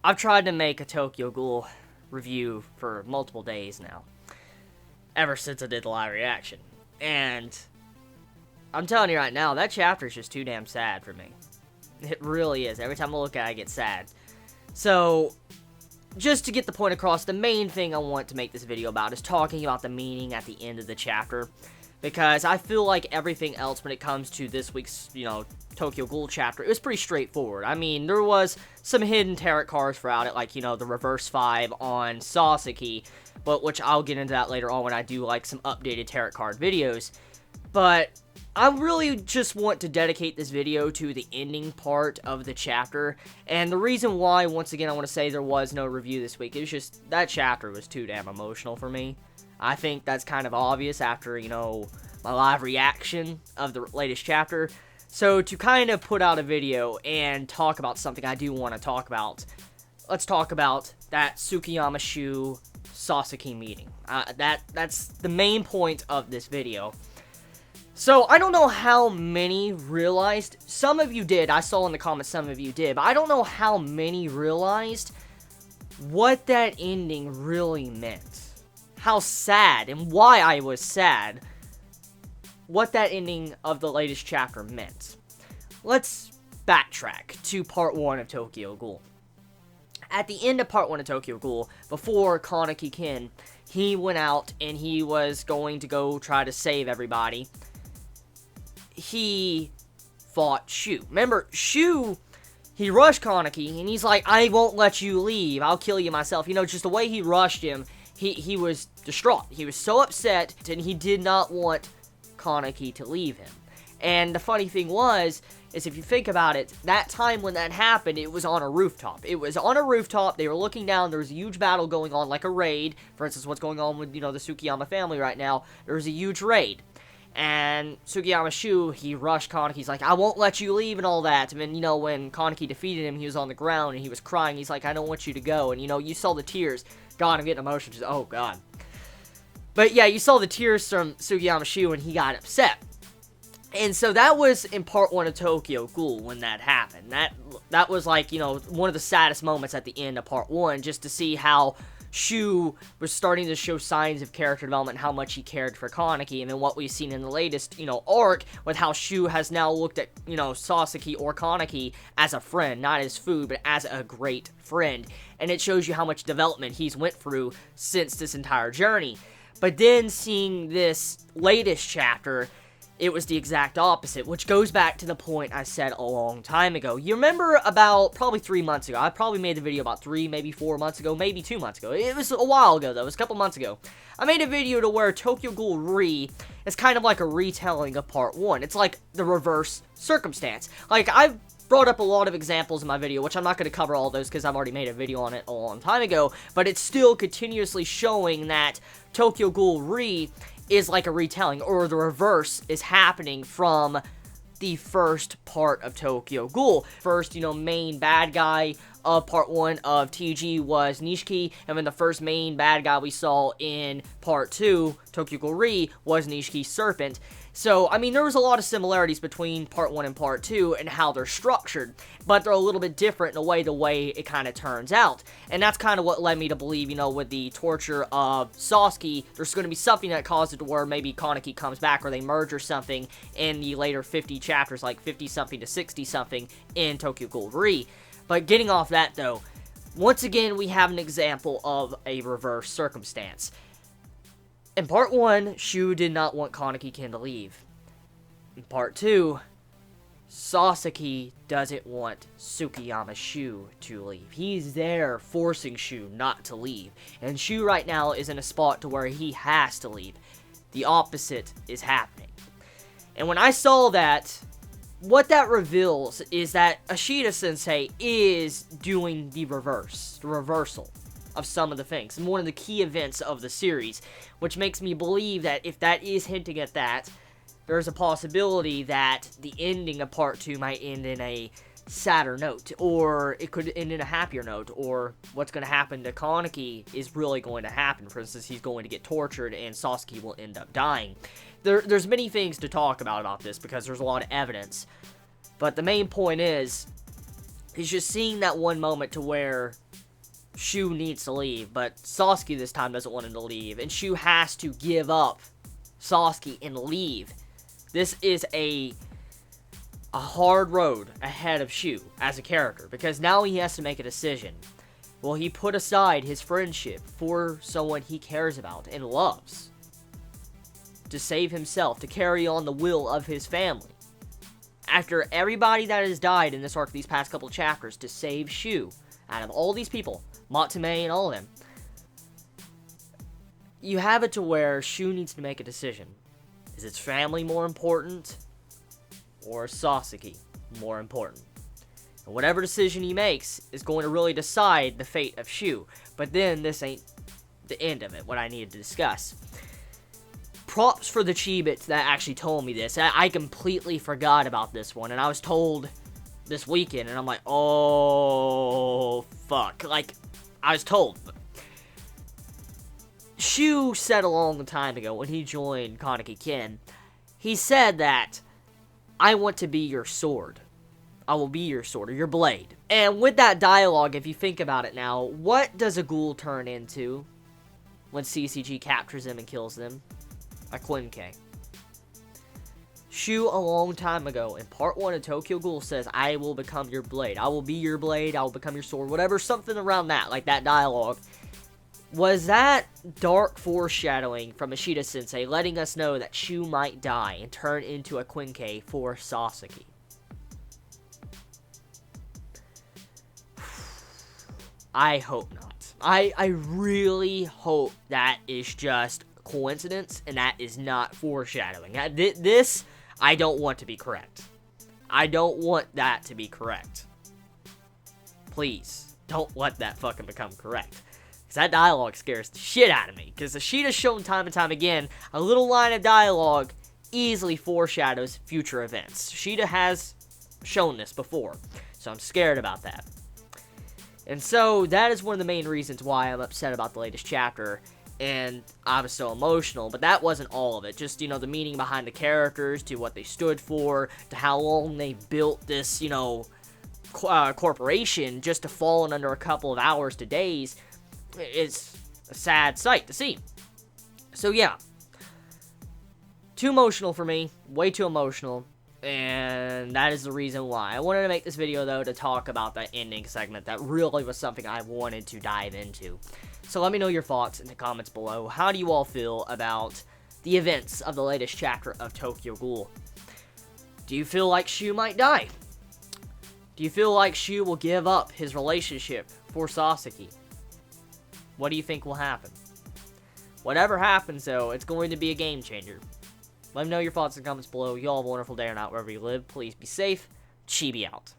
I've tried to make a Tokyo Ghoul review for multiple days now, ever since I did the live reaction, and I'm telling you right now, that chapter is just too damn sad for me. It really is. Every time I look at it, I get sad. So, just to get the point across, the main thing I want to make this video about is talking about the meaning at the end of the chapter, because I feel like everything else when it comes to this week's, Tokyo Ghoul chapter, it was pretty straightforward. I mean, there was some hidden tarot cards throughout it, like, the reverse 5 on Sasaki, but which I'll get into that later on when I do, like, some updated tarot card videos. But I really just want to dedicate this video to the ending part of the chapter, and the reason why, once again, I want to say there was no review this week, it was just, that chapter was too damn emotional for me. I think that's kind of obvious after, my live reaction of the latest chapter. So, to kind of put out a video and talk about something I do want to talk about, let's talk about that Tsukiyama Shuu Sasaki meeting. That's the main point of this video. So, I don't know how many realized, some of you did, I saw in the comments some of you did, but I don't know how many realized what that ending really meant. How sad, and why I was sad, what that ending of the latest chapter meant. Let's backtrack to part 1 of Tokyo Ghoul. At the end of part 1 of Tokyo Ghoul, before Kaneki, he went out and he was going to go try to save everybody. He fought Shuu. Remember, Shuu, he rushed Kaneki, and he's like, I won't let you leave, I'll kill you myself. Just the way he rushed him, he was distraught. He was so upset, and he did not want Kaneki to leave him. And the funny thing is if you think about it, that time when that happened, it was on a rooftop. It was on a rooftop, they were looking down, there was a huge battle going on, like a raid. For instance, what's going on with, the Tsukiyama family right now, there was a huge raid. And Tsukiyama Shuu, he rushed Kaneki, he's like, I won't let you leave and all that. And then, when Kaneki defeated him, he was on the ground and he was crying, he's like, I don't want you to go. And, you saw the tears. God, I'm getting emotional, just, oh god. But yeah, you saw the tears from Tsukiyama Shuu and he got upset. And so that was in part 1 of Tokyo Ghoul when that happened. That was like, one of the saddest moments at the end of part 1, just to see how Shuu was starting to show signs of character development, how much he cared for Kaneki, and then what we've seen in the latest, arc, with how Shuu has now looked at, Sasaki or Kaneki as a friend, not as food, but as a great friend. And it shows you how much development he's went through since this entire journey. But then seeing this latest chapter, it was the exact opposite, which goes back to the point I said a long time ago. You remember about probably 3 months ago, I probably made the video about 3, maybe 4 months ago, maybe 2 months ago. It was a while ago, though. It was a couple months ago. I made a video to where Tokyo Ghoul Re is kind of like a retelling of part 1. It's like the reverse circumstance. Like, I've brought up a lot of examples in my video, which I'm not going to cover all those because I've already made a video on it a long time ago, but it's still continuously showing that Tokyo Ghoul Re is like a retelling, or the reverse is happening from the first part of Tokyo Ghoul. First, main bad guy of part 1 of TG was Nishiki, and then the first main bad guy we saw in part 2, Tokyo Ghoul Re, was Nishiki's Serpent. So, I mean, there was a lot of similarities between part 1 and part 2 and how they're structured, but they're a little bit different in the way it kind of turns out. And that's kind of what led me to believe, with the torture of Sasaki, there's going to be something that caused it to where maybe Kaneki comes back, or they merge or something in the later 50 chapters, like 50-something to 60-something in Tokyo Ghoul Re. But getting off that, though, once again, we have an example of a reverse circumstance. In part 1, Shuu did not want Kaneki to leave. In part 2, Sasaki doesn't want Tsukiyama Shuu to leave. He's there forcing Shuu not to leave. And Shuu right now is in a spot to where he has to leave. The opposite is happening. And when I saw that, what that reveals is that Ashita-sensei is doing the reversal of some of the things, and one of the key events of the series, which makes me believe that if that is hinting at that, there's a possibility that the ending of part 2 might end in a sadder note, or it could end in a happier note, or what's going to happen to Kaneki is really going to happen. For instance, he's going to get tortured and Sasaki will end up dying. There's many things to talk about this because there's a lot of evidence. But the main point is just seeing that one moment to where Shuu needs to leave, but Sasuke this time doesn't want him to leave, and Shuu has to give up Sasuke and leave. This is a hard road ahead of Shuu as a character, because now he has to make a decision. Will he put aside his friendship for someone he cares about and loves to save himself, to carry on the will of his family? After everybody that has died in this arc these past couple chapters, to save Shuu, out of all these people, Matsume and all of them, you have it to where Shuu needs to make a decision. Is his family more important, or Sasuke more important? And whatever decision he makes is going to really decide the fate of Shuu. But then, this ain't the end of it, what I needed to discuss. Props for the Chibits that actually told me this. I completely forgot about this one, and I was told this weekend, and I'm like, oh, fuck. Like, I was told. Shuu said a long time ago when he joined Kaneki Ken, he said that, I want to be your sword. I will be your sword, or your blade. And with that dialogue, if you think about it now, what does a ghoul turn into when CCG captures them and kills them? A Kaneki. Shuu, a long time ago, in part 1 of Tokyo Ghoul, says, I will become your blade. I will be your blade. I will become your sword. Whatever, something around that, like that dialogue. Was that dark foreshadowing from Ishida-sensei letting us know that Shuu might die and turn into a Kaneki for Sasuke? I hope not. I really hope that is just coincidence and that is not foreshadowing. This, I don't want to be correct. I don't want that to be correct. Please, don't let that fucking become correct. Because that dialogue scares the shit out of me. Because Ishida's shown time and time again, a little line of dialogue easily foreshadows future events. Ishida has shown this before, so I'm scared about that. And so, that is one of the main reasons why I'm upset about the latest chapter, and I was so emotional, but that wasn't all of it. Just, you know, the meaning behind the characters, to what they stood for, to how long they built this, you know, corporation just to fall in under a couple of hours to days. It's a sad sight to see. So, yeah. Too emotional for me. Way too emotional. And that is the reason why. I wanted to make this video, though, to talk about that ending segment. That really was something I wanted to dive into. So let me know your thoughts in the comments below. How do you all feel about the events of the latest chapter of Tokyo Ghoul? Do you feel like Shuu might die? Do you feel like Shuu will give up his relationship for Sasuke? What do you think will happen? Whatever happens, though, it's going to be a game changer. Let me know your thoughts in the comments below. You all have a wonderful day or night wherever you live. Please be safe. Chibi out.